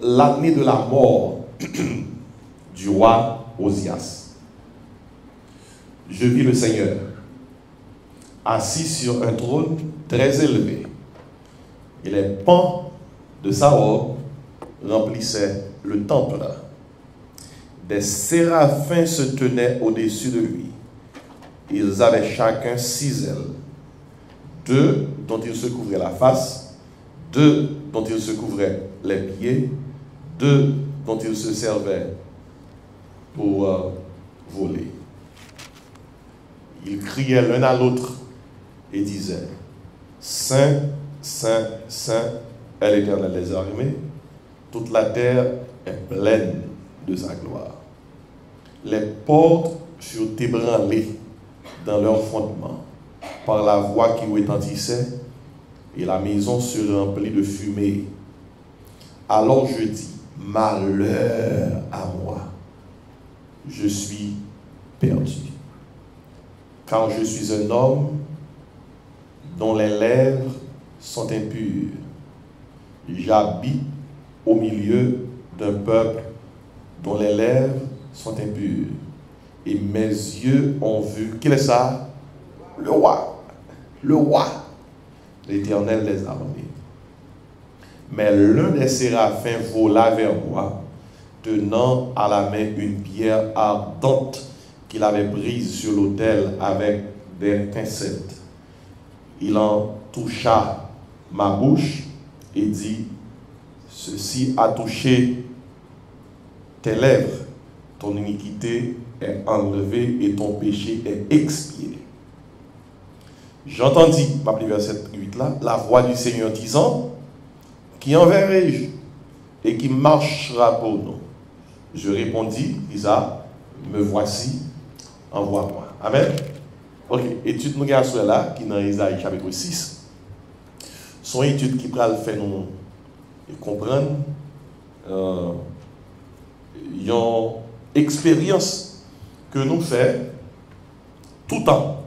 l'année de la mort du roi Osias. Je vis le Seigneur assis sur un trône très élevé, et les pans de sa robe remplissaient le temple. Des séraphins se tenaient au-dessus de lui. Ils avaient chacun 6 ailes, 2 dont ils se couvraient la face, 2 dont ils se couvraient les pieds, 2 dont ils se servaient pour voler. Ils criaient l'un à l'autre et disaient: Saint, Saint, Saint est l'Éternel des armées, toute la terre est pleine de sa gloire. Les portes furent ébranlées dans leur fondement par la voix qui retentissait, et la maison se remplit de fumée. Alors je dis: malheur à moi, je suis perdu, car je suis un homme dont les lèvres sont impures. J'habite au milieu d'un peuple dont les lèvres sont impures. Et mes yeux ont vu, quel est ça? Le roi, l'Éternel des armées. Mais l'un des séraphins vola vers moi, tenant à la main une pierre ardente qu'il avait prise sur l'autel avec des pincettes. Il en toucha ma bouche et dit: ceci a touché tes lèvres, ton iniquité est enlevée et ton péché est expié. J'entendis, verset 8 là, la voix du Seigneur disant: qui enverrai-je et qui marchera pour nous? Je répondis: Isa, me voici, envoie-moi. Amen. Ok, étude nous garçons là, qui est dans Isaïe chapitre 6. Son étude qui va le faire nous comprendre une expérience que nous faisons tout le temps.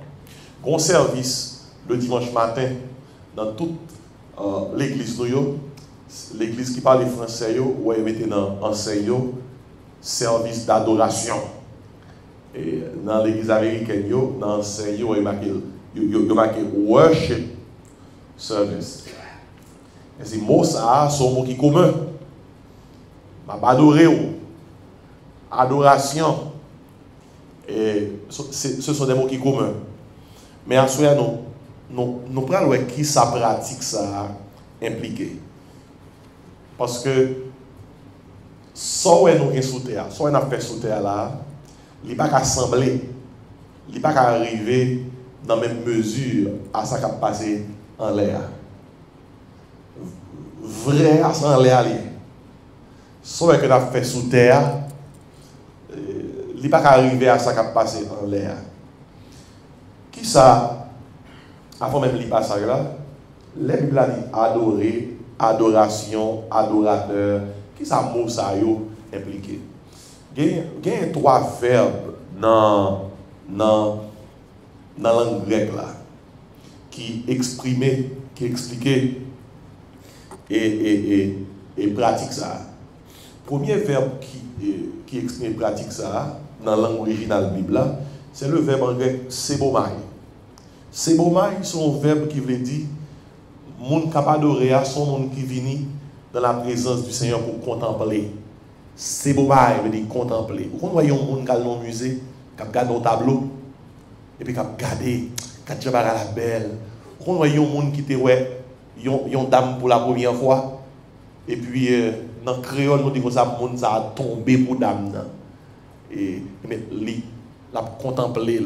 Bon service le dimanche matin dans toute l'église l'église qui parle français, où elle mettait dans enseignant service d'adoration. Et dans l'église américaine, dans l'enseignant, il y a marqué worship service. Et ces mots, ça, sont mots qui sont communs. Adorer, adoration. Et ce sont des mots qui sont communs. Mais en soi, nous prenons qui ça pratique, ça impliqué. Parce que, soit nous sommes sous terre, soit nous avons fait sous terre là, il n'est pas qu'à sembler, il n'est pas qu'à arriver dans la même mesure à ça qui a passé en l'air. Vrai à ça en l'air. Soit que nous avons fait sous terre, il n'est pas qu'à arriver à ça qui a passé en l'air. Qui ça, avant même le passage là, la Bible a dit adorer, adoration, adorateur. Qui ça mot ça yo impliqué? Il y a 3 verbes dans la langue grecque là qui exprimaient, qui expliquaient et pratique ça. Premier verbe qui exprime et pratique ça dans la langue originale Bible, c'est le verbe en grec sebomai. Sebomai, c'est un verbe qui veut dire monde capable d'adorer à son monde qui vient dans la présence du Seigneur pour contempler. Sebomai veut dire contempler. Vous voyez un monde qui est dans le musée, qui regarde un tableau, et puis qui regarde, qui regarde la belle. Vous voyez un monde qui était une dame pour la première fois, et puis dans le créole, nous disons que ça a tombé pour dame. Et la contempler.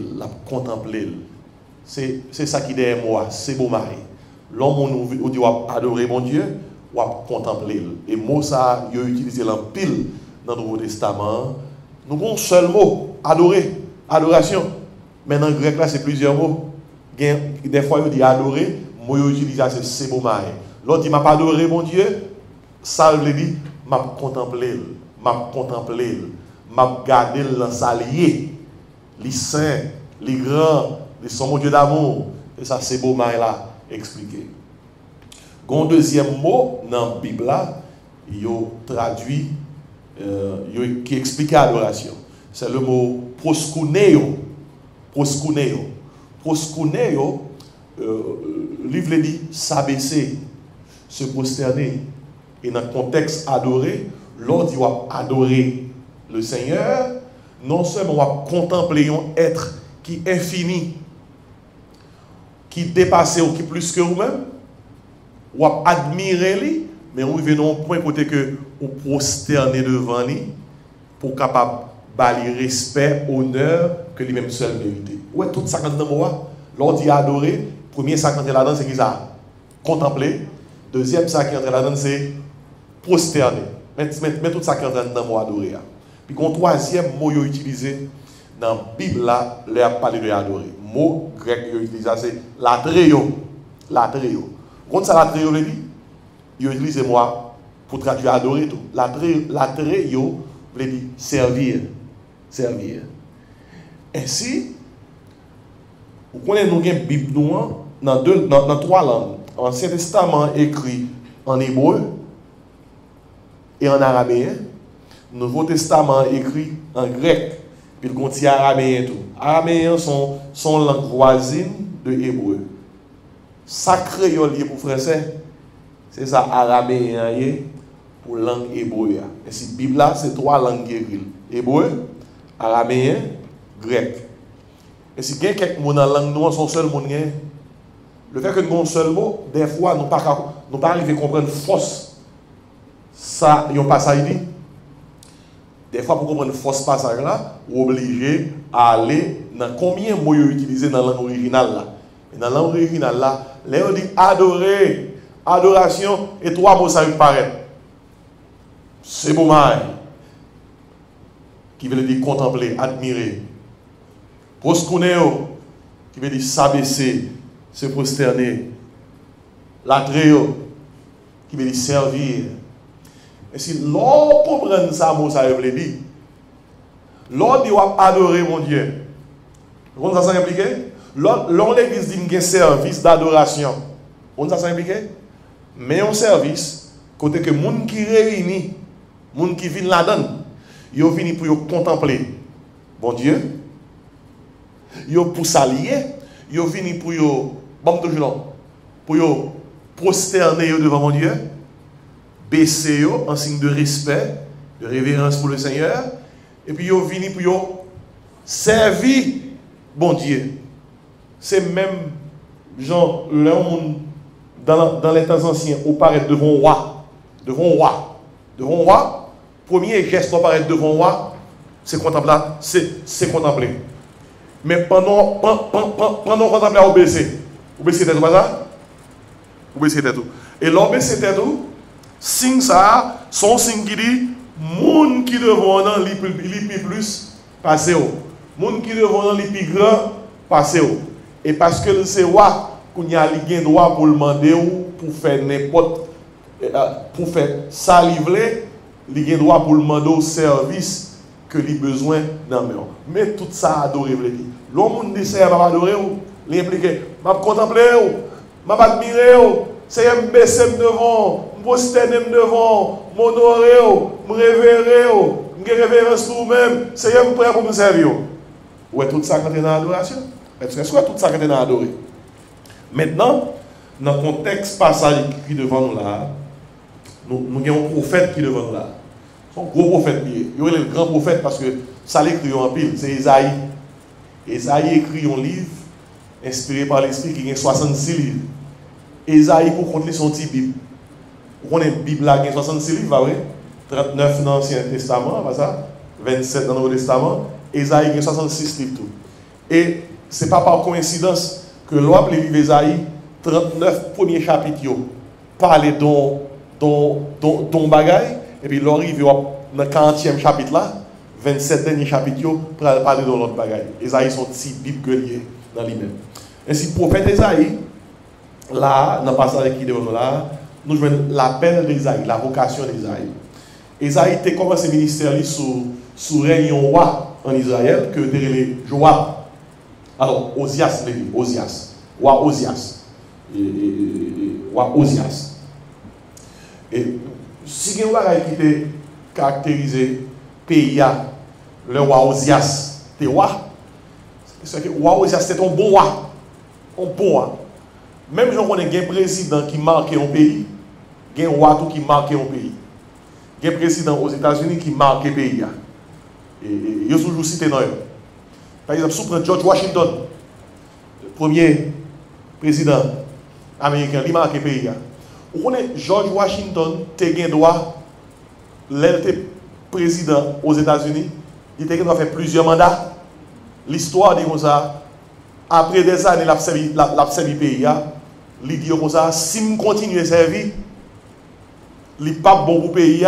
C'est ça qui est derrière moi, c'est beau mari. L'homme on dit adorer mon Dieu, ou contempler. Et mot ça, il a utilisé en pile dans le Nouveau Testament. Nous avons un seul mot, adorer, adoration. Mais dans le grec là, c'est plusieurs mots. Des fois, il dit adorer, moi il utilise c'est beau mari. L'autre dit m'a pas adoré mon Dieu, ça veut dire m'a contempler, m'a garder dans s'allier, les saints, les grands, les son mon Dieu d'amour. Et ça c'est beau mari là expliqué. Un deuxième mot dans la Bible là il traduit, qui explique l'adoration. C'est le mot proskuneo. Proskuneo. Proskuneo, le livre dit s'abaisser, se prosterner. Et dans le contexte adoré, lorsqu'il va adorer le Seigneur, non seulement on va contempler un être qui est infini, qui dépasse ou qui est plus que vous-même, on va admirer lui, mais on arrive à un point côté que on prosterner devant lui pour capable bali respect, honneur que lui-même seul mérite. Ouais, tout ça quand on voit, lorsqu'il adorer, premier ça quand là-dedans c'est qu'il a contemplé, deuxième ça qui entre là-dedans c'est prosterner. Mais tout ça qui entre dans le mot adorer. Puis un troisième mot utilisé dans la Bible là, il a parlé de adorer. Le mot grec utilisé c'est latréo. Latréo. Quand ça latréo veut dire, il utilise moi pour traduire adorer tout. Latréo veut dire servir. Servir. Ainsi, vous connaissez nous une Bible dans trois langues. Ancien Testament écrit en hébreu et en araméen. Nouveau Testament écrit en grec, puis il contient araméen tout. Araméen sont langues voisines de hébreu. Sacré lié pour français, c'est ça araméen pour langue hébreu. Et si Bible là, c'est trois langues écrites. Hébreu, araméen, grec. Et si quelques mots dans la langue noire sont seuls mots, le fait que nous avons un seul mot, des fois, nous ne pas arriver à comprendre force. Ça, il n'y a pas ça dit. Des fois, pour comprendre force passage là, vous êtes obligé à aller dans combien de mots utilisés dans la langue originale là. Et dans la langue originale là, là on dit adorer, adoration, et trois mots ça paraît. C'est beau mal. Qui veut dire contempler, admirer. Proskuneo, qui veut dire s'abaisser, se prosterner. Latréo, qui veut dire servir. Et si l'on comprend ça, ça veut dire, l'on dit adorer mon Dieu. Vous comprenez ça impliqué? L'on l'église dit un service d'adoration. Vous comprenez ça impliqué? Mais un service, côté que les gens qui réunissent, les gens qui viennent là-dedans, ils viennent pour contempler bon Dieu. Ils pour s'allier. Ils viennent pour prosterner devant mon Dieu. Baisser en signe de respect, de révérence pour le Seigneur. Et puis ils viennent pour servir bon Dieu. C'est même genre dans les temps anciens, on paraît devant un roi. Devant un roi. Devant un roi. Premier geste pour apparaître devant un roi, c'est contempler. C'est contempler. Mais pendant contempler, on baisse. On baisse tête, ça? On baisse tête. Et l'on baisse tête, signe ça, son signe qui dit, moun qui devant li plus, passez au. Moun qui devant li plus grand, passez au. Et parce que c'est roi, qu'on y a le droit pour le demander ou pour faire n'importe, pour faire ça livrer, il a droit pour le demander au service que il a besoin dans le monde. Mais tout ça adorer, l'homme dit c'est à adorer, l'impliquer, m'a contempler, m'a admirer, c'est me baisser devant, me prosterner devant, m'honorer, me révérer, me révérence pour vous-même, c'est me prêt pour me servir. Ouais, tout ça quand on est dans l'adoration. Est-ce que tout ça quand on est dans l'adorer? Maintenant, dans le contexte passage qui est devant nous là, nous avons un prophète qui est devant nous là. C'est un gros prophète. Il y a le grand prophète parce que ça l'écrit en pile, c'est Isaïe. Isaïe écrit un livre inspiré par l'Esprit qui a 66 livres. Isaïe, pour compter son petit Bible. Vous connaissez la Bible là, qui a 66 livres, vrai? 39 dans l'Ancien Testament, pas ça? 27 dans le Nouveau Testament. Isaïe qui a 66 livres tout. Et ce n'est pas par coïncidence que l'on les livres d'Isaïe, 39 premiers chapitres, parlent d'un bagaille, et puis l'on arrive dans le 40e chapitre là, 27 derniers chapitres, pour parler de l'autre bagaille. Isaïe sont si Bible liés dans lui-même. Ainsi, le prophète Isaïe, là, dans le passage qui est devant nous là, nous jouons l'appel d'Isaïe, la vocation d'Isaïe. Isaïe a commencé le ministère sous règne roi en Israël, que les Joab. Alors, Osias, roi Osias. Et Si il y a un qui était caractérisé pays, le roi Ozias, c'était roi. C'est que le roi Ozias, c'était un bon roi. Un bon roi. Même si on a un président qui marque un pays, il y a un roi qui marque un pays. Il y a un président aux États-Unis qui marque un pays. Et il y a toujours cité dans eux. Par exemple, si on prend George Washington, le premier président américain, il marque un pays. Vous connaissez George Washington, il a droit, l'être président aux États-Unis, il a droit faire plusieurs mandats. L'histoire dit comme ça. Après des années, il a servi le pays. Il dit comme ça, si je continue à servir, il n'est pas bon pour le pays.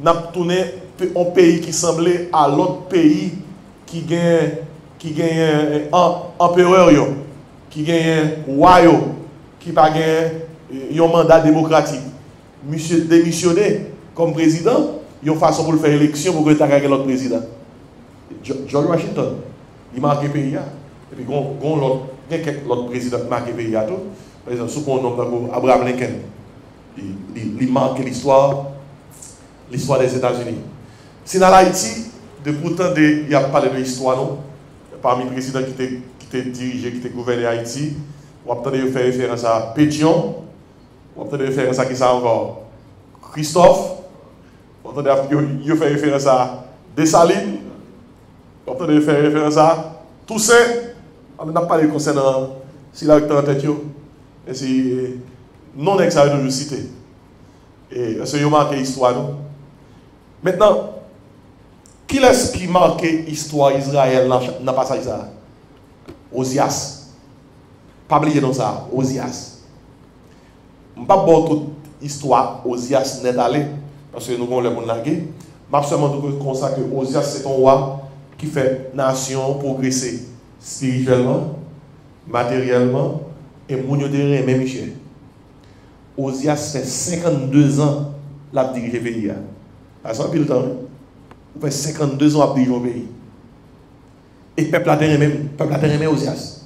N'a tourné un pays qui semblait à l'autre pays qui gagne un empereur, qui gagne un roi, qui pas gagne un mandat démocratique. Monsieur démissionné comme président, il y a une façon pour le faire élection pour que tu aies l'autre président. George Washington, il marque le pays. Et puis, il y a l'autre président qui marque le pays. Par exemple, sous le nom d'Abraham Lincoln, il marque l'histoire des États-Unis. C'est dans l'Haïti, de pourtant, il y a parlé de l'histoire, non? Parmi les présidents qui étaient dirigés, qui étaient gouvernés Haïti, on va peut-être faire référence à Pétion, on va peut-être faire référence à qui ça encore? Christophe, on va peut-être faire référence à Dessalines, on va peut-être faire référence à Toussaint. On n'a pas parlé concernant si la en tête, et si non exagéré de le citer. Et c'est marqué l'histoire. Maintenant, qui est-ce qui marque l'histoire d'Israël dans le passage ça? Ozias. Pas oublier dans ça, Ozias. Je ne vais pas voir toute l'histoire Ozias n'est allé, parce que nous avons le monde largué. Je vais seulement dire que Ozias c'est un roi qui fait nation progresser spirituellement, matériellement, et mouniotérin même Michel. Ozias fait 52 ans qu'il a dirigé le pays. Ça fait le temps. Il fait 52 ans qu'il a dirigé le pays. Et le peuple a terminé Ozias.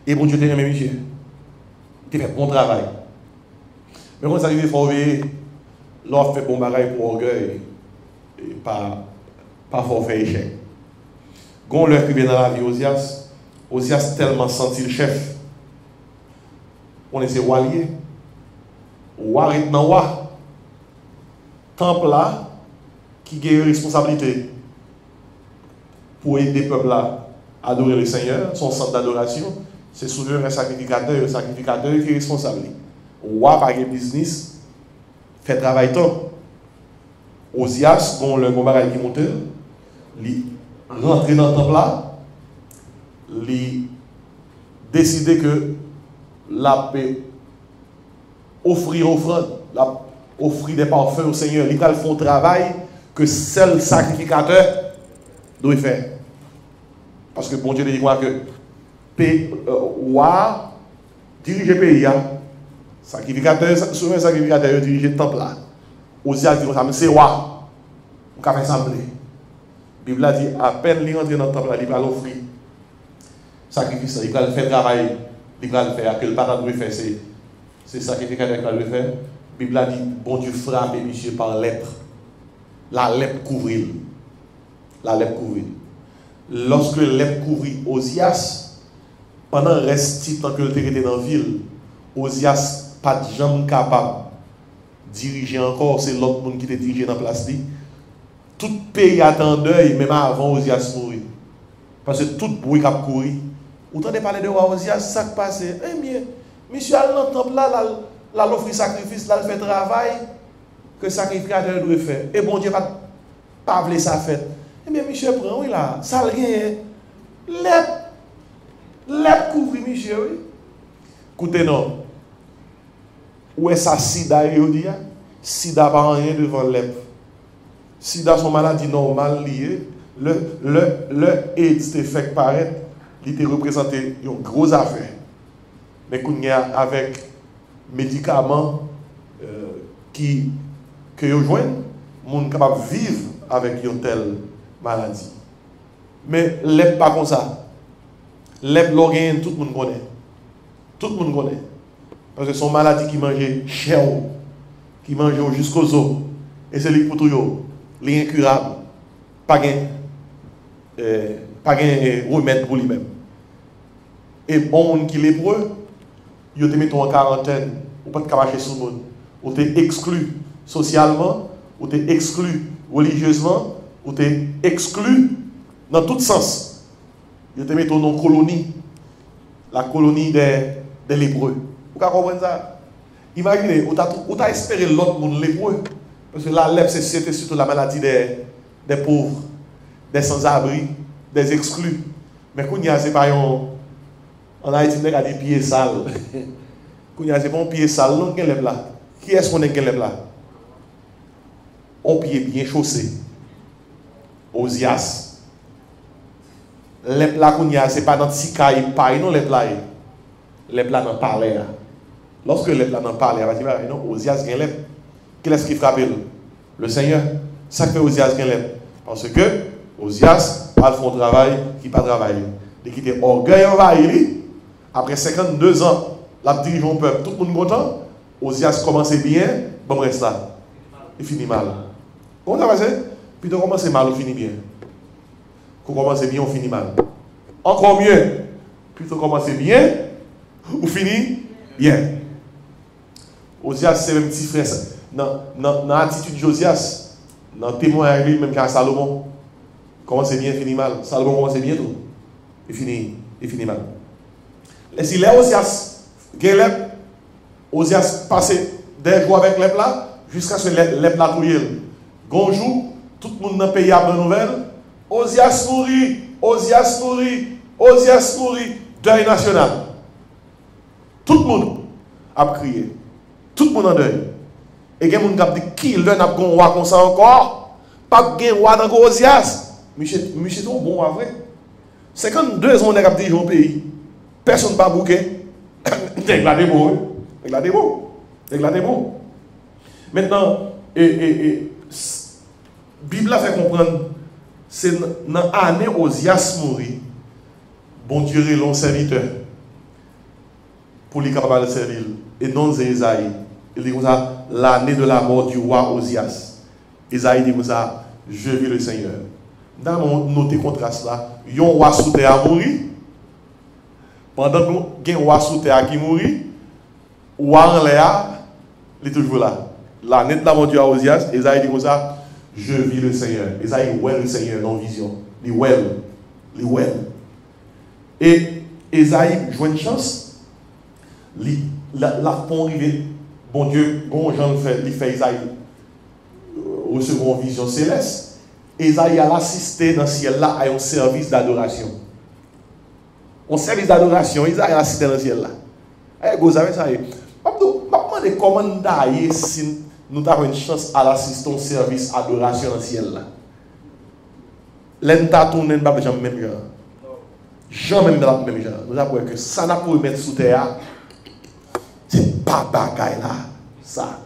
Et bon Dieu a terminé Michel. Il fait bon travail. Mais quand ça arrive, il faut veiller. L'on fait bon bagage pour orgueil. Et pas forfait échec. Quand l'heure qui vient dans la vie Ozias tellement senti le chef. On est ses waliers. Roi est dans roi. Temple là, qui a une responsabilité pour aider le peuple là à adorer le Seigneur, son centre d'adoration, c'est souvent un sacrificateur qui est responsable. Roi par business, fait travail tant. Ozias, bon le combat qui monte, il rentre dans le temple là, il décide que la paix offrir offrande, offrir des parfums au Seigneur, il va faire un travail que seul sacrificateur doit faire. Parce que bon Dieu dit quoi que roi dirige le pays, sacrificateur, souvent un sacrificateur dirige le temple là. Ozias dit comme ça, c'est roi, on va faire sembler. La Bible a dit, à peine il rentre dans le temple là, il va l'offrir sacrifice, il va le faire travail, il va le faire, que le papa doit faire, c'est sacrificateur qui va le faire. La Bible a dit, bon Dieu frappe monsieur par lèpre. La lèpre couvrit. La lèpre couvrit. Lorsque la lèpre couvrit Ozias, pendant le reste du temps que il était dans la ville, Ozias pas de jambe capable de diriger encore, c'est l'autre monde qui était dirigé dans la place. Tout pays attend deuil, même avant Ozias mourir. Parce que tout bruit qui a couru. Vous entendez parler de Ozias, ça qui passe. Eh bien, monsieur a dans le temple là, là, l'offre sacrifice, là, il fait travail que le sacrificateur doit faire. Et bon Dieu va pas vouloir ça fait. Eh bien, monsieur prend, oui là, ça le gagne. L'ep couvre, monsieur, oui. Écoutez, non. Où est ça, sida, il dit? Sida pas rien devant l'ep. Sida, son maladie normale liée. Le AIDS te fait paraître, il te représenté une grosse affaire. Mais qu'on y a avec médicaments que vous joignent, on est capable de vivre avec une telle maladie. Mais l'EP pas comme ça. L'EP l'organe, tout le monde connaît. Tout le monde connaît. Parce que son maladie qui mangeait qui mange jusqu'aux os. Et c'est lui pour tout, l'incurable. Pas de remède pour lui-même. Et bon monde qui est lépreux, il te met en quarantaine, ou pas de marcher sur le monde. Ou tu es exclu socialement, ou tu es exclu religieusement, ou tu es exclu dans tout sens. Il te met en colonie, la colonie des lépreux. Vous comprenez ça? Imaginez, vous avez espéré l'autre monde lépreux. Parce que la lèpre, c'était surtout la maladie des pauvres, des sans-abri, des exclus. Mais quand il y a, c'est pas en Haïti, on a des pieds sales. Quand il y a, c'est pas un pied sale, non, quelle lèpre là? Qui est-ce qu'on est quelle lèpre là? Un pied bien chaussé. Osias. Lèpre là, quand il y a, c'est pas dans Tikaï, pareil, non, lèpre là. Lèpre là, dans palais. Lorsque lèpre là, dans palais, on va dire, non, Osias, il y a lèpre. Qui est-ce qui frappe? Le Seigneur. Ça fait Osias qui lèpre. Parce que Osias a fait un travail qui n'a pas travaillé. Il a quitté orgueil envahi. Après 52 ans, la dirigeant au peuple, tout le monde content. Osias commençait bien, bon reste là. Il finit mal. Comment ça va passer? Puis tu commences mal, on finit bien. Quand on commence bien, on finit mal. Encore mieux. Puis tu commences bien, on finit bien. Osias, c'est un petit frère. Dans l'attitude Josias, dans le témoignage, même qu'à Salomon, commence bien, finit mal. Salomon commence bien tout. Il finit mal. Et si les Osias passait des jours avec les plats, jusqu'à ce que les plats touillent. Gonjou, tout le monde dans le pays a de nouvelles. Osias mourit, Osias mourit, Osias mourit. Deuil national. Tout le monde a crié. Tout le monde en deuil. Et il y a des gens qui disent qui le n'a pas un roi comme ça encore. Pas de roi dans Osias. Monsieur est un bon roi vrai. 52 ans on a dit au pays. Personne ne va bouquer. Regardez beau. Regardez beau. Maintenant, la Bible a fait comprendre, c'est dans l'année Osias mourit, bon Dieu est long serviteur pour les capables de servir. Et non c'est Isaïe. Il dit comme ça, l'année de la mort du roi Osias. Isaïe dit comme ça, je vis le Seigneur. Dans noter contraste là, il y a un roi sous terre à mourir. Pendant qu'il y a un roi sous terre qui mourit, ou en l'air, il est toujours là. L'année de la mort du roi Osias, Isaïe dit comme ça, je vis le Seigneur. Isaïe voit le Seigneur dans vision. Il voit. Et Isaïe joue une chance. La pont arrive, bon Dieu, bon Jean il fait Isaïe recevoir une vision céleste. Isaïe a assisté dans ce ciel-là à un service d'adoration. Un service d'adoration, Isaïe a assisté dans ce ciel-là. Eh, vous savez ça. Je me demande comment d'ailleurs si nous avons une chance à l'assister au service d'adoration dans ce ciel-là. L'État tourne pas même genre. Jamais même genre. Nous avons que ça n'a pas pu mettre sous terre. C'est pas bagaille là. Ça.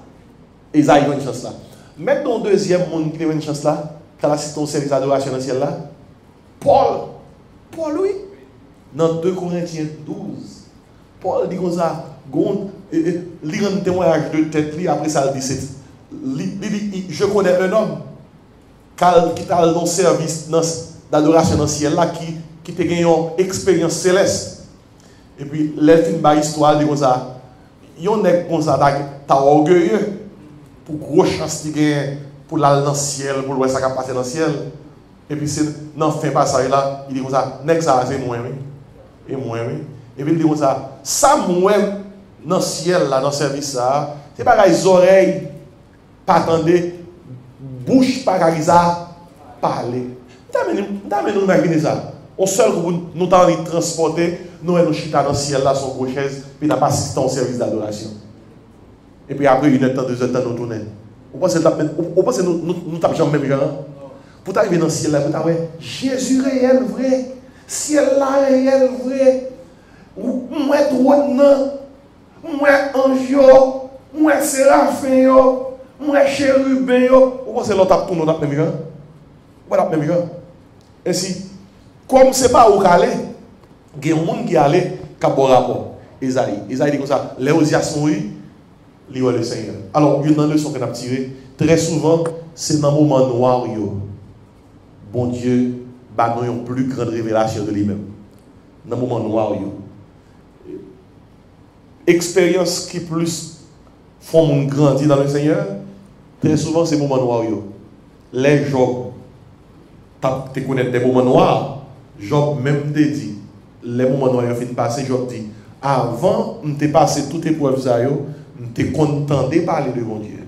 Isaïe a une chance là. Maintenant, deuxième monde qui a une chance là, qui a assisté au service d'adoration dans le ciel là, Paul, oui. Dans 2 Corinthiens 12, Paul dit comme ça, il rend témoignage de tête, après ça, il dit, je connais un homme qui a un service d'adoration dans le ciel là, qui a gagné une expérience céleste. Et puis, les films par histoire, il dit comme ça, il y a un mec comme ça, qui est orgueilleux, pour gros chance qu'il gagne, pour aller dans le ciel, pour voir ça qui passer dans le ciel. Et puis, dans le fin passage là, il dit comme ça, nest ça, c'est moi, oui. Et moi, oui. Et puis il dit comme ça moi, dans le ciel, là, dans le service, ça, c'est pas les oreilles, pas attendre, bouche, pas parler. Nous imaginer ça. Au seul où nous avons transporté, nous allons chita dans le ciel, là, sur une chaise, puis nous avons assisté au service d'adoration. Et puis après, 1 heure, 2 heures, nous tournons. Vous pensez que nous tapons même genre? Pour arriver dans le ciel, là, vous avez Jésus réel, vrai. Ciel là réel vrai, moi trône, moi ange, moi séraphin, moi chérubin, vous pensez l'autre a tourné dans le même genre? Voilà le même genre. Et si, comme ce n'est pas où aller, il y a un monde qui allait, qui a bon rapport. Isaïe dit comme ça, les Osias mourit, lire le Seigneur. Alors, une leçon qu'on a tirée, très souvent, c'est dans le moment noir, bon Dieu, bah, nous une plus grande révélation de lui-même. Dans le moment noir, expérience qui plus font mon grandir dans le Seigneur, très souvent, c'est le moment noir. Les Job, tu connais des moments noirs, Job même te dit, les moments noirs fin passé, Job dit, avant, on t'ai passé toutes les épreuves, on t'ai content de parler de mon Dieu.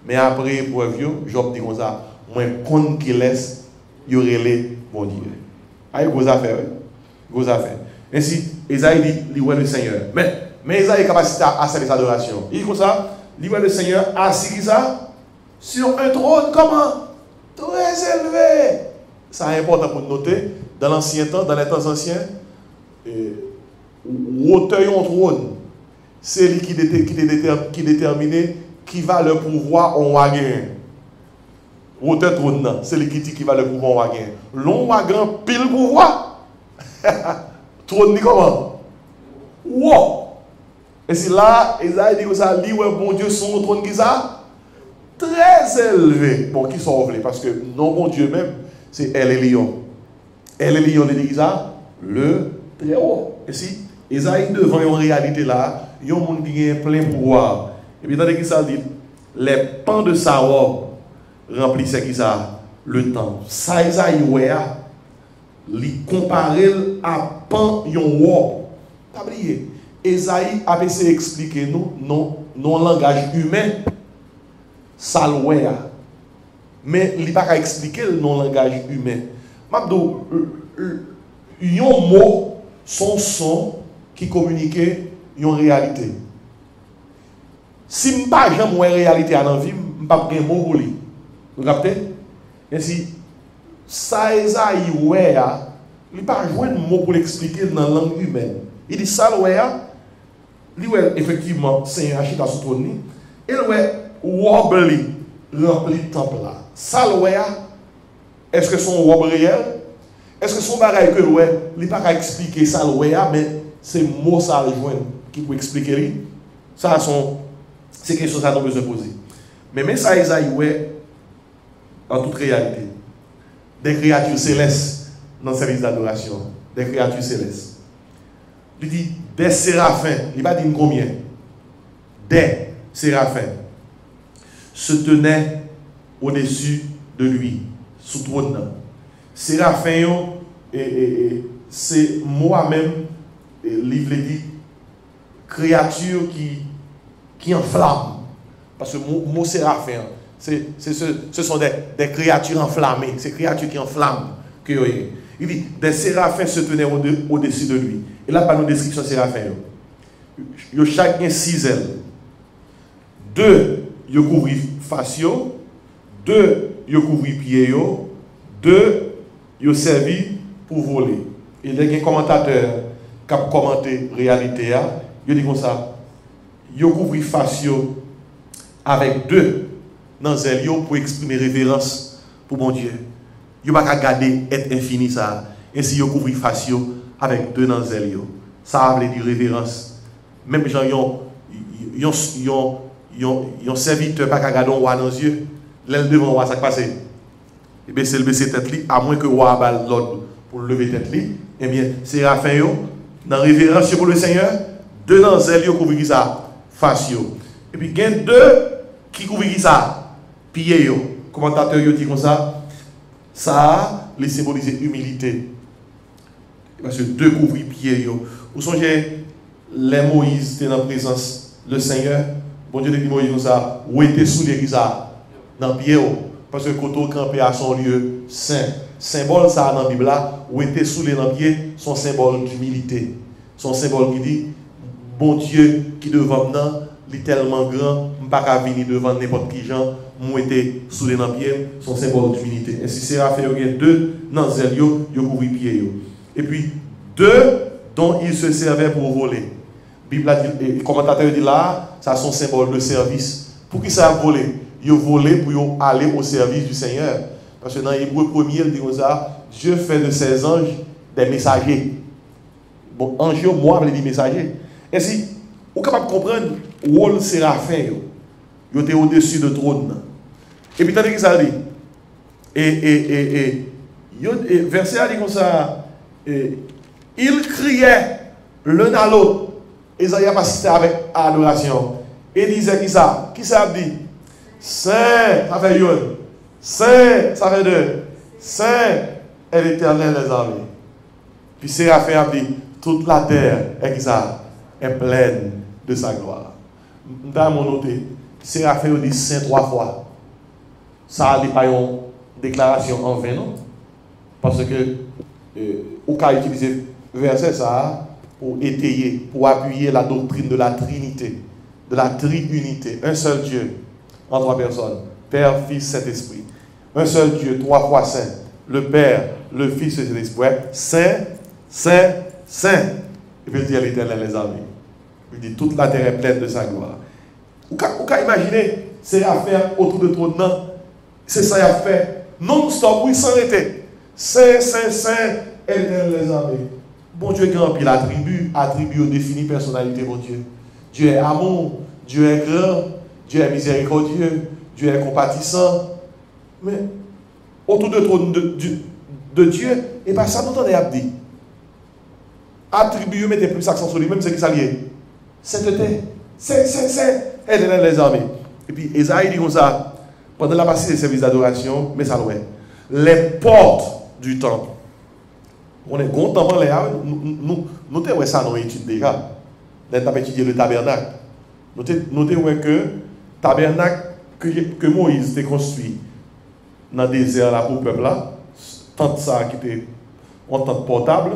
Mais après l'épreuve, Job dit comme ça, moi, compte qui laisse, il y aurait les bon Dieu. Aïe, gros affaire, gros affaire. Ainsi, Esaïe dit, il voit le Seigneur. Mais Esaïe a capacité à servir l'adoration. Il dit comme ça, il voit le Seigneur assis ça, sur un trône, comment? Très élevé. Ça est important pour noter, dans l'ancien temps, dans les temps anciens, hauteur en trône, c'est lui qui détermine qui va le pouvoir en wagon. Hauteur trône, c'est lui qui dit qui va le pouvoir en wagon. L'on wagon pile pouvoir. Trône ni comment? Wow! Et c'est là, Esaïe dit que ça, lui, bon Dieu, son trône qui ça? Très élevé. Bon, qui sont enlevés? Parce que non, bon Dieu même, c'est elle et Lion. Elle et Lion, il dit ça, le très haut. Et si, Esaïe devant une réalité là, il y a un monde qui a plein pouvoir. Et puis, dans qui ça dit, les pans de sa robe remplissaient qui ça? Le temps. Ça, Esaïe, ouais, il compare à pan yon robe. T'as oublié? Esaïe a essayé d'expliquer nous, non langage humain, ça le mais il n'a pas qu'à expliquer le non-langage humain. Mabdou, yon mot, son qui communique une réalité. Si je n'ai pas une réalité à la vie, je n'ai pas de mot pour lui. Vous captez? Ainsi, ça Esaïe, il n'a pas joué de mot pour l'expliquer dans la langue humaine. Il dit ça, effectivement, c'est un achita sous trône. Et wobbly rempli de temple là. Ça, est-ce que son wob réel? Est-ce que son bagage que il n'est pas qu'à expliquer ça, mais c'est mot ça le joindre qui peut expliquer. Ça, c'est quelque chose à nous besoin de poser. Mais ça, Esaïe, en toute réalité, des créatures célestes dans le service d'adoration, des créatures célestes. Il dit des séraphins, il va dire combien? Des séraphins se tenaient au-dessus de lui, sous trône. Séraphins, c'est moi-même, livre dit, créature qui enflamme. Parce que le mot séraphin, ce sont des créatures enflammées, ces créatures qui enflamment. Il dit, des séraphins se tenaient au-dessus de lui. Et là, par nos descriptions séraphins, ils ont chacun 6 ailes. 2, ils couvrent face, 2, ils couvrent pieds, 2, ils servi pour voler. Et il y a un commentateur qui a commenté la réalité, il dit comme ça, ils couvrent face avec 2 dans les ailes pour exprimer révérence pour mon Dieu. Ils ne peuvent pas garder être infini ça. Et si ils couvrent face avec 2 dans les ailes, ça veut dire révérence. Même les gens, ils ont serviteur pas qu'à garder un roi dans les yeux. L'aile devant le roi, ça passe. Et bien, c'est le baisser tête, à moins que le roi balle l'ordre pour lever tête. Eh bien, c'est Raphaël, dans révérence pour le Seigneur, 2 dans les ailes, couvrent ça, face. Et puis, il y a 2 qui couvrent ça, pieds. Commentateur dit comme ça, ça les symboliser humilité. Parce que 2 couvrent pieds. Vous songez, les Moïse étaient dans la présence le Seigneur. Bon Dieu dit Moïse comme ça, où était sous les ça dans le pied. Parce que quand on campait à son lieu saint, symbole ça dans la Bible là, où était sous les pieds, son symbole d'humilité. Son symbole qui dit, bon Dieu qui devant nous, il est tellement grand, je ne peux pas venir devant n'importe qui gens, moi était sous les pieds, son symbole d'humilité. Et si c'est à faire 2 dans les ailes, il couvre les pieds. Et puis 2 dont il se servait pour voler. Bible dit, le commentateur dit là, ça son symbole de service. Pour qui ça a volé? Il a volé pour aller au service du Seigneur. Parce que dans l'Hébreu 1er, il dit comme ça, Dieu fait de ses anges des messagers. Bon, ange, moi, je dis messager. Et si, vous êtes capable de comprendre, rôle séraphin, ils étaient au-dessus de trône. Et puis, tandis que ça dit, verset a dit comme ça, ils criaient l'un à l'autre. Isaïe a assisté avec adoration. Et disait qui ça? Qui ça dit? Saint, ça fait une. Saint, ça fait deux. Saint est l'Éternel des armées. Puis Séraphin a dit, toute la terre est qui ça? Est pleine de sa gloire. Nous avons noté, Séraphin a dit Saint 3 fois. Ça n'est pas une déclaration en vain, non? Parce que, au cas utilisé verset ça, pour étayer, pour appuyer la doctrine de la Trinité, de la triunité. Un seul Dieu, en 3 personnes, Père, Fils, Saint-Esprit. Un seul Dieu, 3 fois Saint. Le Père, le Fils et l'Esprit. Saint, Saint, Saint. Et puis il dit à l'Éternel les armées. Il dit toute la terre est pleine de sa gloire. Vous pouvez imaginer, c'est à faire autour de trône, c'est ça à faire. Non-stop, oui, sans arrêter. Saint, Saint, Saint, et l'Éternel les armées. Bon Dieu grand, puis attribue définit personnalité, bon Dieu. Dieu est amour, Dieu est grand, Dieu est miséricordieux, Dieu est compatissant. Mais autour de trône de Dieu, et pas ça nous a dit. Attribue, mettez plus accent sur lui-même, c'est qui ça lié. Sainteté. C'est, elle est les armées. Et puis Esaïe dit comme ça, pendant la partie des services d'adoration, mais ça l'ouest. Les portes du temple. On est content dans les nous avons ça dans l'étude déjà. Nous avons étudié le tabernacle. Nous avons que le tabernacle que Moïse a construit dans le désert là, pour le peuple là, tente ça qui était en tente portable,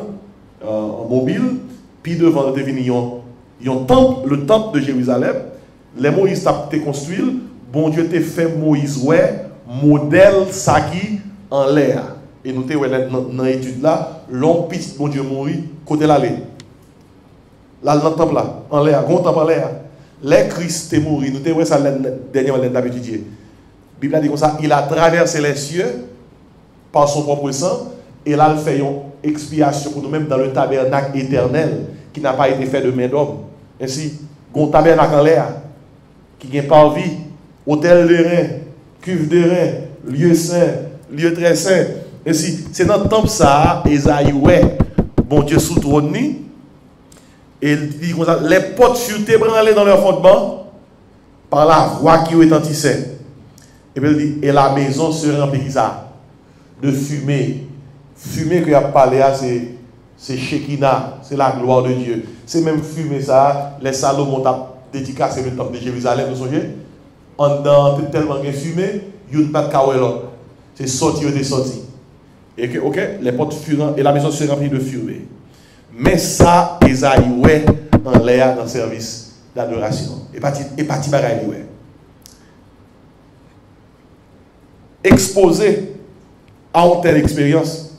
en mobile, puis devant le temple, le temple de Jérusalem, les Moïse a construit, bon Dieu t'a fait Moïse ouais, modèle ça qui en l'air. Et nous avons dans l'étude là, l'homme petit, bon Dieu mourit, côté l'aller. Là, dans le temple là, en l'air, grand temple en l'air. Les Christ est mort, nous avons ça dernièrement étudié. La Bible a dit comme ça, il a traversé les cieux par son propre sang, et là, il fait une expiation pour nous-mêmes dans le tabernacle éternel qui n'a pas été fait de main d'homme. Ainsi, un tabernacle en l'air qui est parvis, hôtel de rein, cuve de rein, lieu saint, lieu très saint. Ainsi, c'est dans le temple ça, Esaïe, ouais, bon Dieu sous trône, et il dit comme ça, les portes furent ébranlées dans leur fondement par la voix qui retentissait. Et puis il dit, et la maison se remplit ça, de fumée. Fumée qu'il a parlé, c'est Shekinah, c'est la gloire de Dieu. C'est même fumée ça, les Salomon ont dédicacé le temple de Jérusalem, vous savez. En dedans, tellement de fumée, il n'y a pas de kawelot. C'est sorti, il est sorti. Et que, ok, les portes furent, et la maison se remplit de fumée. Mais ça, Esaïe, ouais, en l'air dans le service d'adoration. Et parti bagaille, ouais. Exposé à une telle expérience,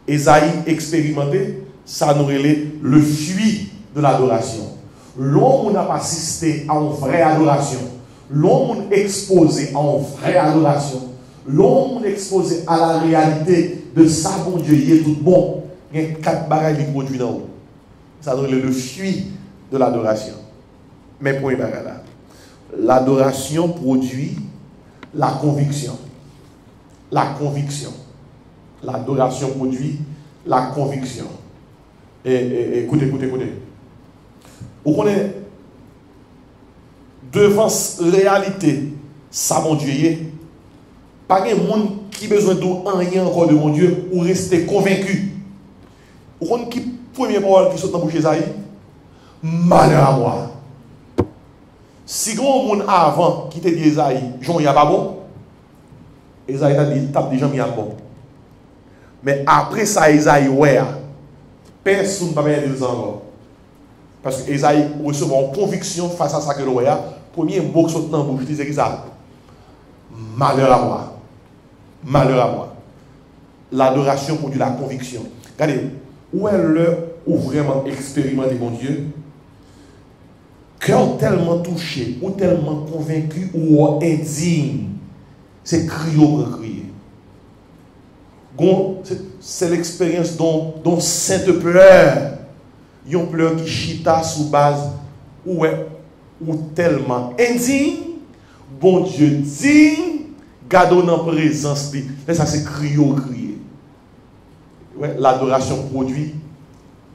Esaïe expérimenté, ça nous relève le fruit de l'adoration. L'homme n'a pas assisté à une vraie adoration. L'homme exposé à une vraie adoration. L'homme exposé à la réalité de sa bon Dieu, il est tout bon. Il y a 4 bagages qui produisent dans l'eau. Ça nous relève le fruit de l'adoration. Mais pour là, l'adoration produit la conviction. La conviction. L'adoration produit la conviction. Et écoutez. Vous connaissez, devant la réalité, ça, mon Dieu, pas de monde qui a besoin de rien encore de mon Dieu ou rester convaincu. Vous connaissez qui première parole qui saute dans la bouche d'Esaïe? Malheur à moi. Si grand monde avant qui te dit Esaïe, Jean il n'y a pas bon, Esaïe t'a dit, tape déjà mis à bon. Mais après ça, Esaïe, ouais, personne ne va bien dire encore. Parce que Esaïe reçoit une conviction face à ça que le roi, premier mot qui saute dans la bouche, il disait ça. Malheur à moi. Malheur à moi. L'adoration produit la conviction. Regardez, où est l'heure où vraiment expérimenter mon Dieu? Cœur tellement touché, ou tellement convaincu, ou indigne. C'est crier pour crier. C'est l'expérience dont sainte pleure. Yon pleure qui chita sous base. Où est ou tellement indigne, bon Dieu digne, gardons dans la présence. Mais ça c'est crier. Ouais, l'adoration produit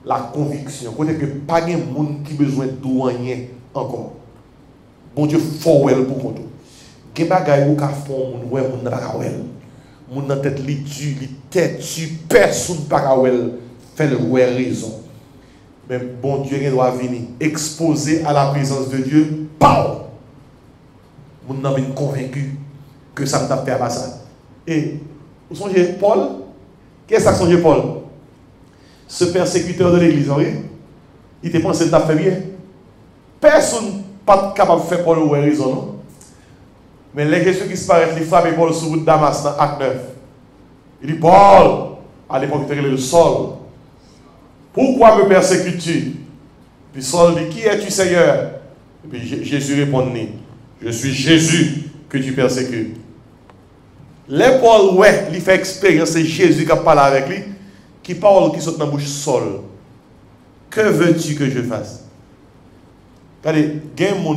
la conviction. Côté que pas de monde qui besoin de douanier encore. Bon Dieu fort pour compte. Gen bagay ou ka font moun ouais moun n'a pas wel. Moun nan tête li tu, li tête tu personne pas ka wel fait le ouais raison. Mais bon Dieu doit venir exposer à la présence de Dieu. Pow! Moun nan vient convaincu que ça t'a fait à ça. Et vous songez Paul? Qu'est-ce que ça songe Paul? Ce persécuteur de l'église, oui? Il te pensé que tu as fait bien. Personne pas capable de faire Paul ou raison, non? Mais les questions qui se paraissent, il frappe Paul sur route Damas dans Acte 9. Il dit, Paul, à l'époque, il était le Saul. Pourquoi me persécutes-tu? Puis Saul dit, qui es-tu, Seigneur? Et puis Jésus répondit, je suis Jésus que tu persécutes. Les Paul, ouais, il fait expérience, c'est Jésus qui a parlé avec lui, qui parle, qui saute dans la bouche Saul. Que veux-tu que je fasse? Regardez, il y a des gens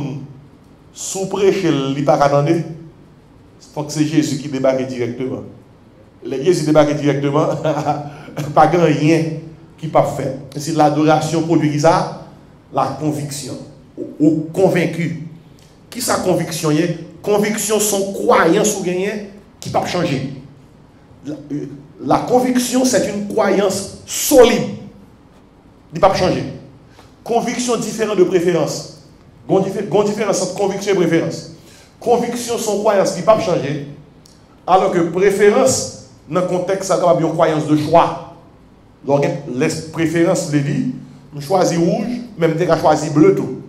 sous prêcher, il n'y a pas attendre. Il faut que c'est Jésus qui débarque directement. Les Jésus débarque directement, pas grand rien qui peut faire. C'est l'adoration produit ça, la conviction. Ou convaincu. Qui sa conviction est? Conviction sont croyance ou gagner qui ne peut pas changer. La conviction, c'est une croyance solide. Il ne peut pas changer. Conviction différente de préférence. Il y a une différence entre conviction et préférence. Conviction sont croyances qui ne peuvent pas changer. Alors que préférence, dans le contexte, ça a une croyance de choix. Donc, les préférences, les dit, je choisis rouge, même dès que je choisis bleu tout.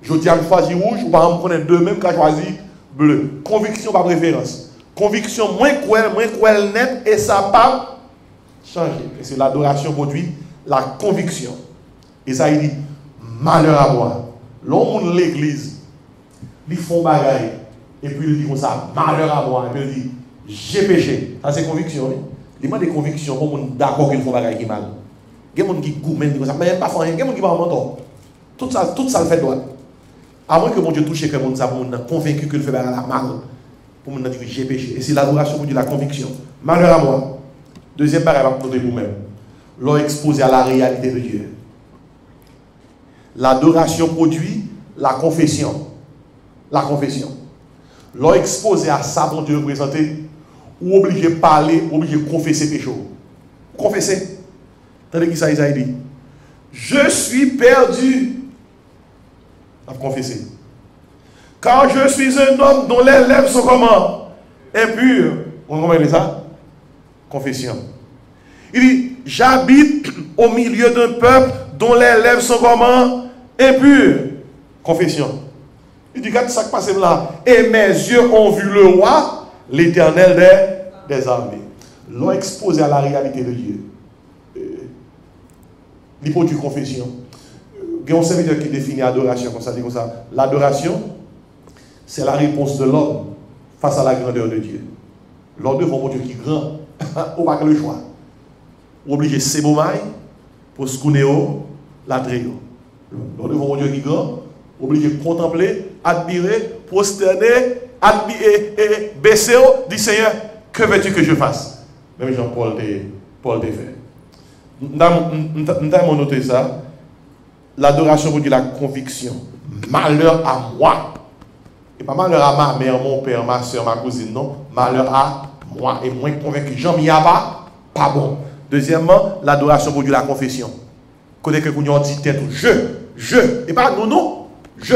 Je dis à choisir rouge, ou par exemple, on connaît deux mêmes qu'à choisir bleu. Conviction par préférence. Conviction moins cruelle net, et ça ne peut pas changer. Et c'est l'adoration produit la conviction. Et ça, il dit, malheur à moi. L'homme de l'église, ils font bagaille, et puis il dit comme ça, malheur à moi, et puis il dit, j'ai péché. Ça, c'est conviction. Il demande des convictions pour qu'on d'accord qu'ils font bagaille qui mal. Il y a des gens qui gourmandent, mais il n'y a pas de rien, il y a des gens qui parlent menton. Tout ça le fait droit. À moins que mon Dieu touche que mon Dieu convaincu que le fait bagaille mal, pour mon dire que j'ai péché. Et c'est l'adoration pour dire la conviction. Malheur à moi. Deuxième bagaille, va pour vous-même. L'ont exposé à la réalité de Dieu. L'adoration produit la confession. La confession. L'ont exposé à ça pour Dieu représenter, ou obligé de parler, obligé de confesser péché. Confesser. Tandis qu'il s'agit dit, je suis perdu. À confesser. Car je suis un homme dont les lèvres sont comment? Impures. On comprend ça? Confession. Il dit, j'habite au milieu d'un peuple dont les lèvres sont comment? Impures. Confession. Il dit, regarde ça qui passe là. Et mes yeux ont vu le roi, l'Éternel des armées. L'ont exposé à la réalité de Dieu. L'hypothèse de confession. Il y a un serviteur qui définit l'adoration comme ça. Dit comme ça. L'adoration, c'est la réponse de l'homme face à la grandeur de Dieu. L'homme devant mon Dieu qui est grand, on n'a pas le choix. On est obligé de se bomber pour se connaître la tréo. L'homme devant mon Dieu qui est grand, obligé de contempler, admirer, prosterner, admirer et baisser, dit Seigneur, que veux-tu que je fasse? Même Jean-Paul te fait. Nous avons noté ça. L'adoration pour dire la conviction. Malheur à moi. Et pas malheur à ma mère, mon père, ma soeur, ma cousine, non. Malheur à moi. Et moi convaincu, j'en m'y a pas bon. Deuxièmement, l'adoration pour dire la confession. Côté que nous dit tête, et pas non, je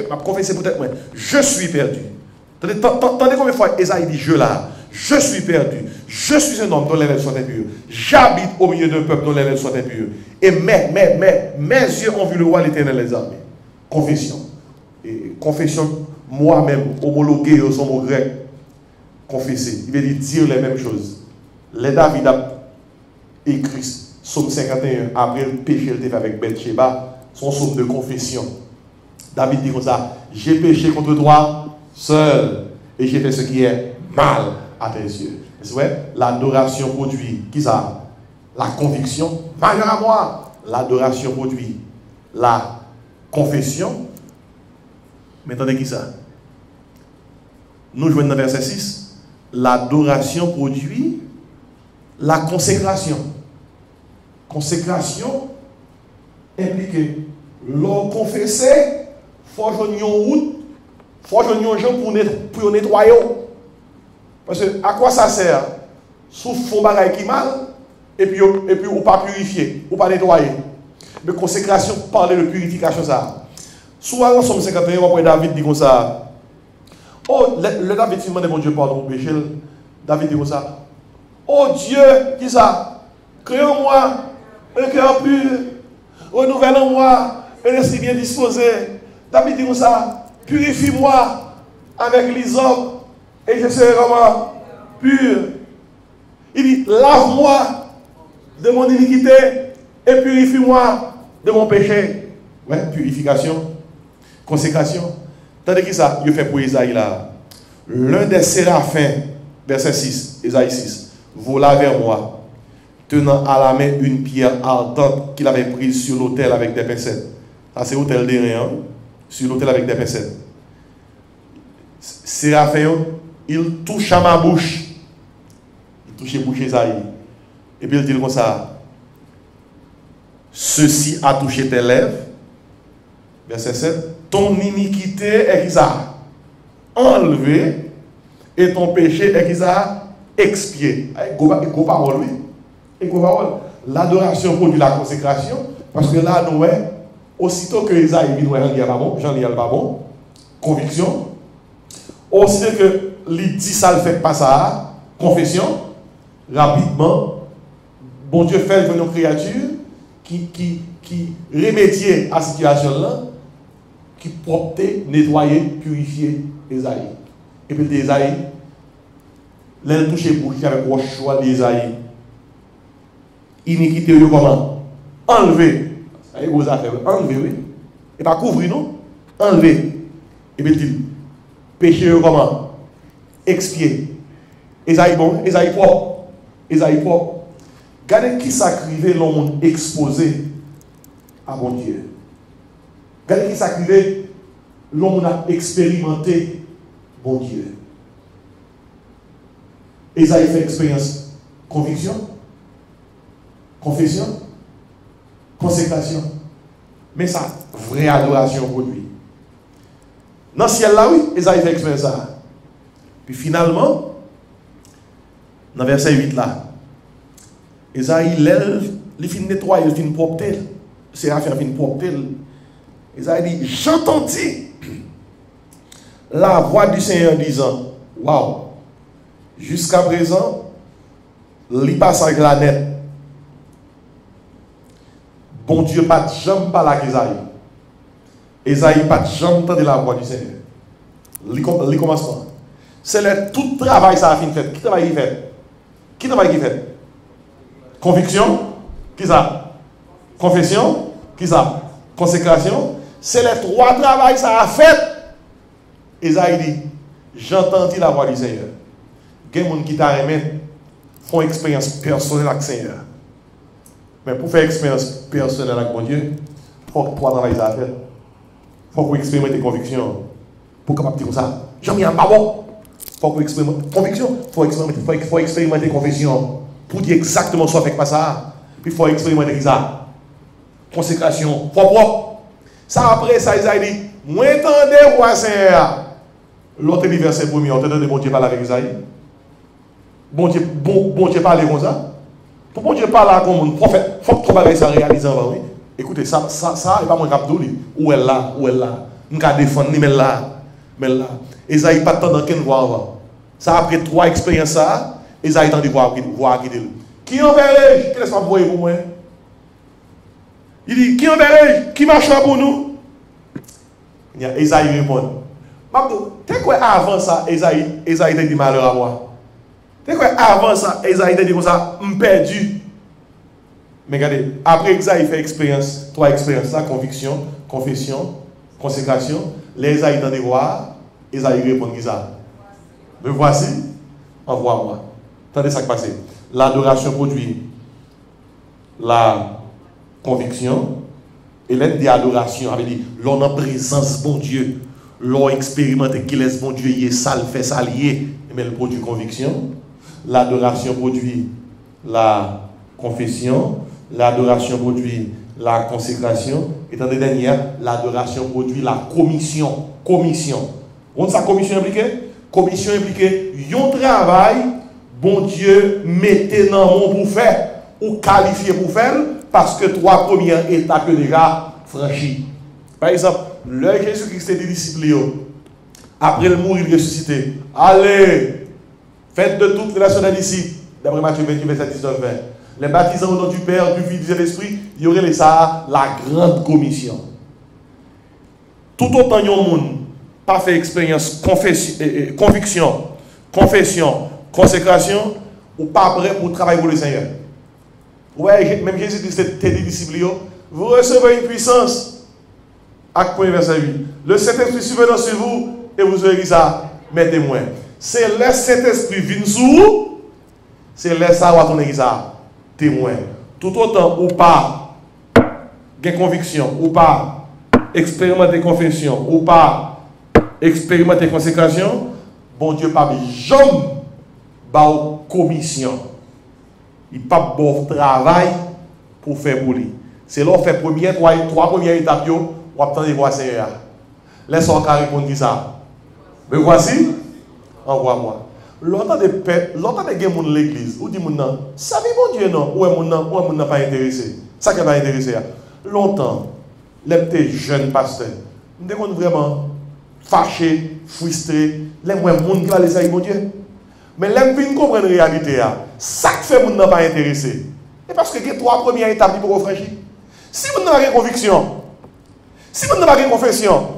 m'a confessé peut-être moi, je suis perdu. Tendez combien de fois Esaïe dit je là, je suis perdu, je suis un homme dont les lèvres sont impures, j'habite au milieu d'un peuple dont les lèvres sont impures, et mes yeux ont vu le roi l'Éternel des armées. Confession. Et confession, moi-même, homologué au son mot grec, confesser. Il veut dire les mêmes choses. Les David a écrit Psaume 51 après le péché qu'il fait avec Bathsheba, son psaume de confession. David dit comme ça, j'ai péché contre toi seul et j'ai fait ce qui est mal à tes yeux. C'est vrai, l'adoration produit, qui ça? La conviction, malheur à moi. L'adoration produit la confession. Mais attendez qui ça? Nous jouons dans verset 6. L'adoration produit la consécration. Consécration implique l'on confesser, il faut jouer une route, il faut jouer une gens pour nettoyer. Parce que à quoi ça sert? Souffle font bagaille qui mal, et puis ou pas purifier, ou pas nettoyer. Mais consécration parle de purification ça. Souvent en Somme 51, on voit David dit comme ça. Oh, le David dit mon Dieu pardon pour péché. David dit comme ça. Oh Dieu, qui ça? Crée en moi un cœur pur, renouvelle en moi un esprit bien disposé. David dit comme ça. Purifie-moi avec l'hysope et je serai vraiment pur. Il dit, lave-moi de mon iniquité et purifie-moi de mon péché. Ouais, purification, consécration. Tandis que ça, il fait pour Isaïe là. L'un des séraphins, verset 6, Isaïe 6, vola vers moi, tenant à la main une pierre ardente qu'il avait prise sur l'autel avec des pincettes. Ça, c'est l'autel des reins, sur l'autel avec des pincettes. Séraphin, il touche à ma bouche. Toucher bouche Isaïe. Et puis il dit comme ça. Ceci a touché tes lèvres. Verset 7. Ton iniquité est qu'ils a enlevé et ton péché est qu'ils a expié. Go parole, oui. Et go parole. L'adoration produit la consécration. Parce que là, nous, aussitôt que Isaïe dit, Jean-Liel pas bon, conviction. Aussitôt que il dit ça, le fait pas ça, confession. Rapidement, bon Dieu fait une créature qui remédiait à la situation là, qui portait, nettoyer, purifier Esaïe. Et puis Esaïe, l'elle touché bouche avec le choix d'Esaïe. Iniquité, comment? Enlever. Ça y est, vos affaires. Enlever, oui. Et pas couvrir, non? Enlever. Et puis dit, péché, comment? Expier. Esaïe bon, Esaïe propre. Esaïe propre. Regardez qui s'acrivait l'homme exposé à mon Dieu. Regardez qui s'acrivait l'homme a expérimenté mon Dieu. Esaïe fait expérience. Conviction, confession, consécration. Mais ça, vraie adoration pour lui. Dans le ciel là, oui, Esaïe fait expérience ça. Puis finalement, dans verset 8 là, Esaïe lève, il finit nettoyer, il finit propre. Séraphin finit propre. Esaïe dit, j'entendis la voix du Seigneur disant, waouh, jusqu'à présent, il passe avec la net. Bon Dieu, pas de jambe par la Esaïe. Esaïe, pas de jambe de la voix du Seigneur. Il commence pas. C'est le tout travail ça a fini fait. Qui travaille qui fait? Qui travaille qui fait? Conviction, qui ça? Confession, qui ça? Consécration. C'est les trois travails ça a fait. Esaïe dit, j'entendis la voix du Seigneur. Il y a des gens qui font expérience personnelle avec le Seigneur. Mais pour faire expérience personnelle avec mon Dieu, il faut que trois travails ça a fait. Il faut que vous expérimentez conviction. Pour capable dire ça. J'en ai un pas bon. Il faut que vous expérimentez conviction. Il faut expérimenter confession. Pour dire exactement ce avec pas ça. Puis il faut expérimenter ça. Consécration. Propre. Ça après ça, Isaïe dit, moi entendez roi Seigneur. L'autre verset premier, on entendez bon Dieu parler avec Isaïe. Bon Dieu parler comme ça. Pour bon Dieu parler comme un prophète, il faut que tu ça réaliser avant. Oui. Écoutez, ça, n'est pas mon capdouli. Où est là? Je vais défendre, mais là. Isaïe pas tant dans quelle voie avant. Ça après trois expériences, ça, Isaïe tend de voir qui dit. Qui enverrai-je? Qu'est-ce que vous voyez pour moi? Il dit, qui enverrai-je? Qui marchera pour nous? Isaïe répond. Tu sais quoi avant ça, Isaïe te dit malheur à moi. Tu sais quoi avant ça, Isaïe te dit comme ça, perdu. Mais regardez, après Isaïe fait expérience, trois expériences, ça, conviction, confession, consécration, les Isaïe tend de voir, Isaïe répond comme ça. Me voici, envoie-moi. Attendez ça qui passe. L'adoration produit la conviction, et l'aide d'adoration avait dit, l'on en présence, bon Dieu. l'on expérimente qui laisse bon Dieu y est sale, fait salier, mais le produit conviction. L'adoration produit la confession. L'adoration produit la consécration. Et dans les dernières, l'adoration produit la commission. Commission. On sa commission impliquée? Commission impliquée, un travail, bon Dieu, mettez dans mon pour faire, ou qualifié pour faire, parce que trois premières étapes déjà franchies. Par exemple, le Jésus-Christ était disciple, après le mourir, il ressuscité. Allez, faites de toutes les nations des disciples, d'après Matthieu 28, verset 19, 20. Les baptisants au nom du Père, du Fils, du Saint-Esprit, il y aurait les ça, la grande commission. Tout autant il y a un monde, pas fait expérience, conviction, confession, consécration, ou pas prêt pour travailler pour le Seigneur. Ouais, même Jésus-Christ était des disciples, vous recevez une puissance. Acte 1, verset 8. Le Saint-Esprit survenant sur vous, et vous aurez ça, mes témoins. C'est le Saint-Esprit vient sur vous, c'est le ça où on ça, témoin. Tout autant ou pas, gain conviction, ou pas, expérimenter confession, ou pas, expérimenter consécration, bon Dieu pas jamais ba commission. Il pas bon travail pour faire pour lui. C'est là on fait trois premières étapes yo, on attend de voir Seigneur. Laisse-moi répondre ça. Mais voici, envoie-moi. Longtemps de paix, longtemps de gens de l'église, ou dit mon non, ça veut bon Dieu non, ou mon non pas intéressé. Ça qui va intéresser. Longtemps, les petits jeunes pasteurs, nous sommes vraiment fâchés, frustrés, les moins monde qui va laisser mon Dieu. Mais les gens comprennent la réalité. Ça qui fait mon non pas intéressé. Et parce que il y a trois premières étapes pour franchir. Si vous n'avez pas de conviction, si vous n'avez pas de confession,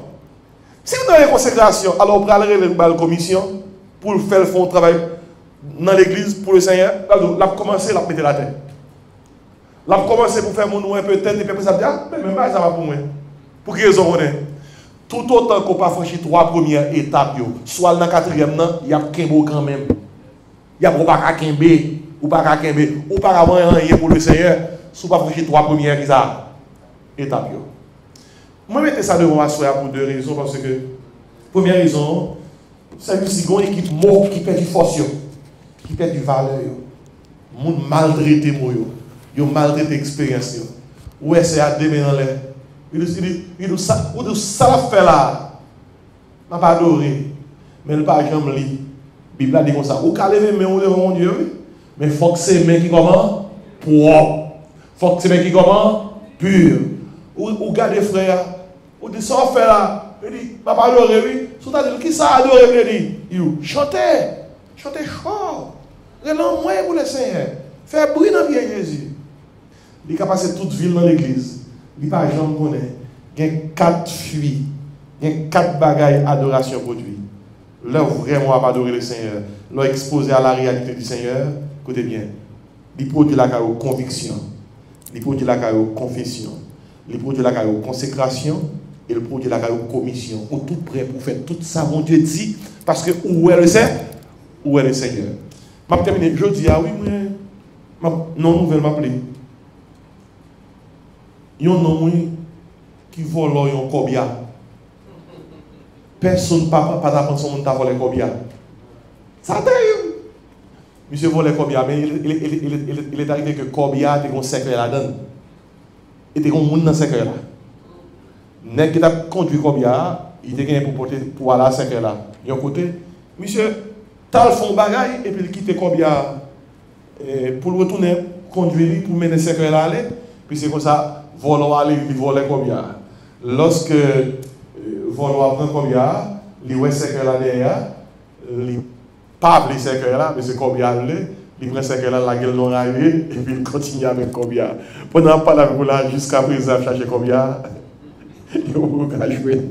si vous n'avez pas de consécration, alors vous allez la commission pour faire le travail dans l'église pour le Seigneur. Là, vous commencez à mettre la tête. Là, vous commencez pour faire mon nom un peu tête et puis ça dit, ah, mais même pas ça va pour moi. Pour quelle raison on est? Tout autant qu'on pas franchi trois premières étapes, soit dans la quatrième, il y a Kimbo quand même. Il y a pas Kimbe, ou pas Kimbe, ou pas avoir rien pour le Seigneur, soit pas franchi trois premières étapes. Moi, je mets ça devant ma soeur pour deux raisons. Parce que, première raison, c'est une équipe morte qui perd du force, qui perd du valeur. Les gens maltraitent, ils maltraitent l'expérience. Ouais, c'est à demain dans l'air. Il dit, ça fait là. Je ne pas adoré. Mais il ne pas jamais lire. La Bible dit comme ça. Ou qu'à lever mais on devant mon Dieu. Mais il faut que c'est mains qui comment propre. Il faut que c'est mains qui comment pur. Ou garder frère. Ou dit ça fait là. Il dit, je ne pas adorer, oui. C'est-à-dire, qui ça adorer, il dit, chantez fort. Relan moins pour le Seigneur. Faire bruit dans le bien Jésus. Il a passé toute ville dans l'église. Il n'a pas jamais connu. Il y a 4 fuites. Il y a 4 bagailles adoration produit. Là, vraiment à adorer le Seigneur. Là, exposé à la réalité du Seigneur. Écoutez bien. Il produit la conviction. Il produit la confession. Il produit la consécration. Et le produit la commission. On est tout prêt pour faire tout ça, mon Dieu dit. Parce que où est le Seigneur? Où est le Seigneur? Je vais terminer. Je dis, ah oui, mais non nouvelle m'appeler. Il y a un homme qui vole un cobia. Personne ne peut pas apprendre son monde à voler un cobia. Ça t'arrive. Monsieur vole un cobia, mais il est arrivé que le cobia était un secret là-dedans. Il était un monde dans le secret là. N'est-ce qui a conduit cobia, il était pour porter pour aller à ce secret là. Il y a un côté, monsieur, t'as le fond bagaille et puis il quitte cobia pour le retourner, conduire pour mener le secret là. Puis c'est comme ça. Volant aller, il vole combien. Lorsque volant apprend combien, il voit ce que là derrière, il pas les secrets là, mais c'est combien il prend ce que là, la gueule non arrivée, et puis il continue avec combien. Pendant pas la là jusqu'à présent, chercher combien, il faut jouer.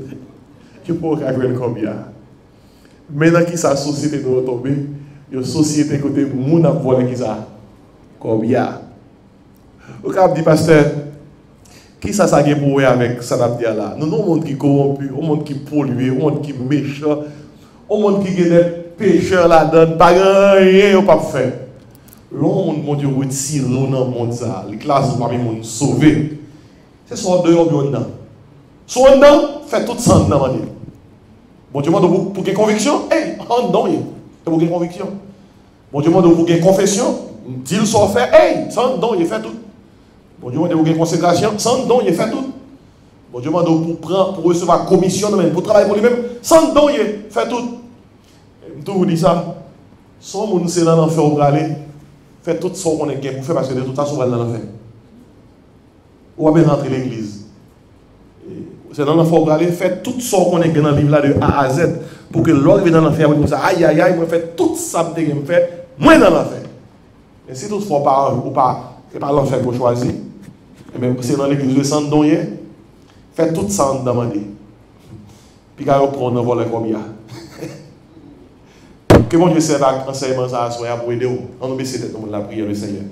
Il faut jouer combien. Maintenant qui sa société doit tomber, une société côté moun a volé qui ça combien. Au cap dit pasteur. Qui ça a pour avec ça là? Nous, un monde qui est corrompu, un monde qui est pollué, un monde qui est méchant, un monde qui a des pécheurs là-dedans, pas rien, pas faire. L'homme, mon Dieu, retire nous dans le monde, les classes parmi le monde sauvé. C'est soit deux ou bien dedans. Soit dedans, fait tout ça dedans. Bon Dieu demande pour quelle conviction? Hey, en don, pour quelle conviction? Bon Dieu demande pour quelle confession? Dis-le sans faire, hey, sans don, il fait tout. Bon Dieu demande pour quelle consécration? Sans don, il fait tout. Bon Dieu demande pour recevoir commission, pour travailler pour lui-même, sans don, il fait tout. Je vous dis ça. Sans mon c'est dans l'enfer pour aller, fait tout ce qu'on est pour faire parce que de toute façon, on va dans l'enfer. Ou bien rentrer l'église. C'est dans l'enfer pour aller, fait tout ce qu'on est dans le livre là de A à Z pour que l'homme vienne dans l'enfer, vous ça, aïe aïe aïe, moi fait tout ça que je fais, moi dans l'enfer. Et si toutefois c'est pas l'enfer que vous choisissez, c'est dans l'église de Saint-Donnier, faites tout ça en demander. Puis quand vous prenez un volet comme il y a. Que mon Dieu serve à enseignement ça pour aider vous. On nous baisse tête, nous la prière le Seigneur.